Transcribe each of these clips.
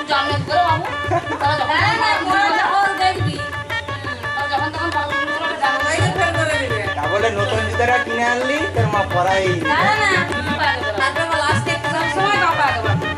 জন্মের করে বাবু তারা যখন দেখবি যখন তখন তা বলে নতুন জুতাটা কিনে আনলি তোর মা পরাই তারপরে লাস্টে একটা সময় কাপড় আগে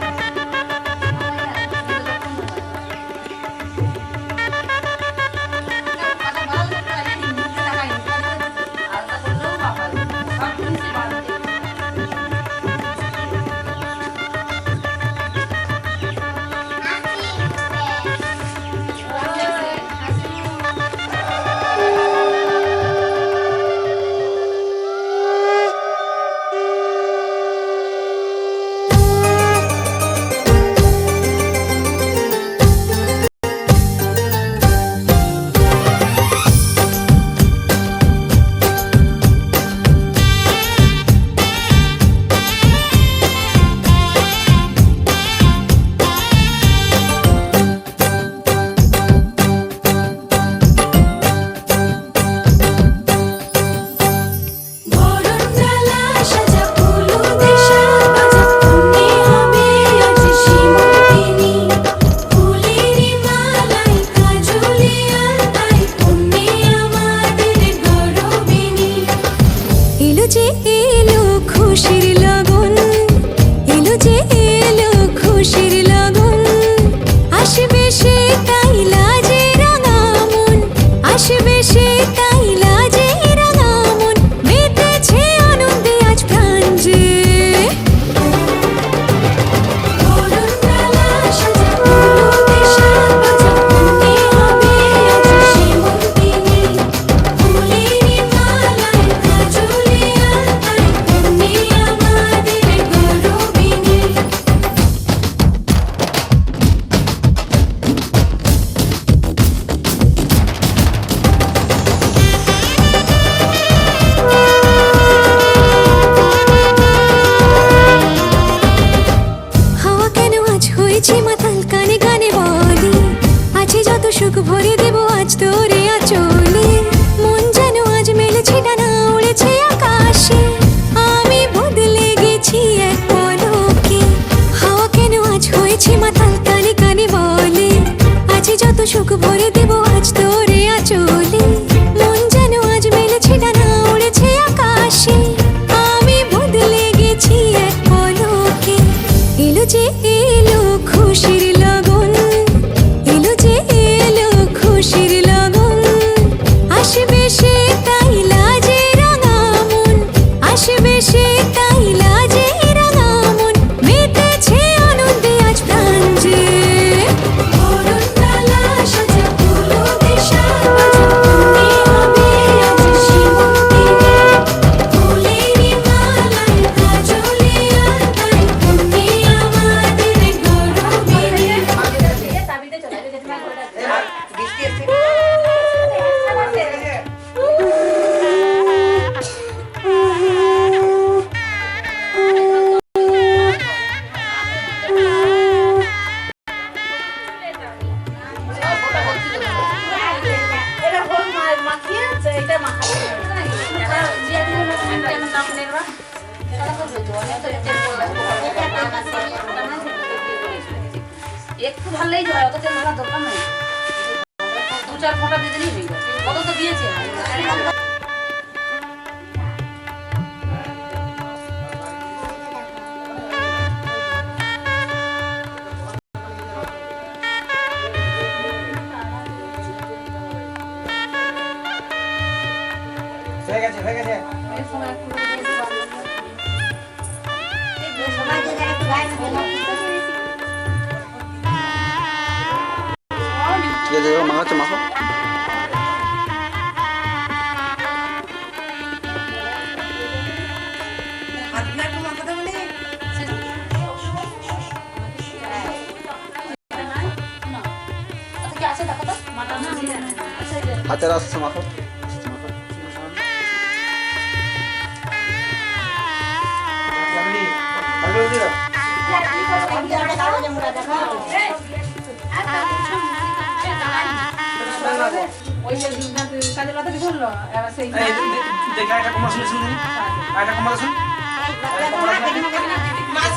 সুখ ভরে দেব আজ তোরে আঁচলে মন যেন আজ মেলেছে ডানা উড়েছে আকাশে আমি বদলে গেছি এক পলকে এলো যে এলো খুশির লগন এলো যে এলো খুশির লগন আসবে সে তাই লাজে রাঙা মন আসবে সে তাই লাজে রাঙা মন মেতেছে আনন্দে আজ প্রাণ যে একটু ভালোই হয় অত তেল মাখার দরকার নেই দু চার ফোঁটা দিয়ে দিলেই হয়ে গেছে কত তো দিয়েছে হয়ে গেছে হয়ে গেছে মাছ মাছ হাতের আসছে মাখো কাজের কথা কি বললো দেখা একটা কমার শুনেছেন একটা কমার শুন মাছ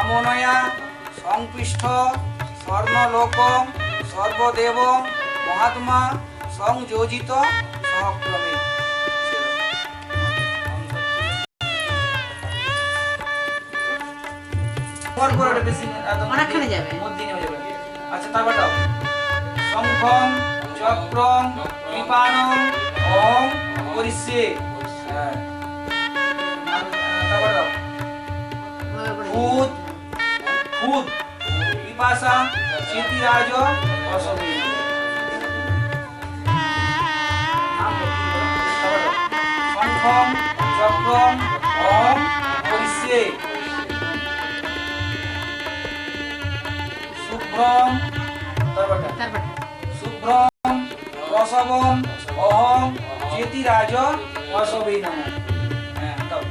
বামনয়া সংপৃষ্ঠ স্বর্ণলোকম সর্বদেবং মহাত্মা সংযোজিত সহক্রমে। পরে বেশি অনেকখানি যাবে। মধ্যে নেমে যাবে। আচ্ছা তারপর দাও শঙ্খং চক্রং কৃপাণং ওম করিষ্যে। হ্যাঁ। তারপর দাও ভূত ভূত পিপাসা চিতিরাজ অসবী। শঙ্খং চক্রং ওম করিষ্যে। শুভ্রং তারপর শুভ্রং রসবম অহং চেতিরাজ অসবী নমঃ। হ্যাঁ দাও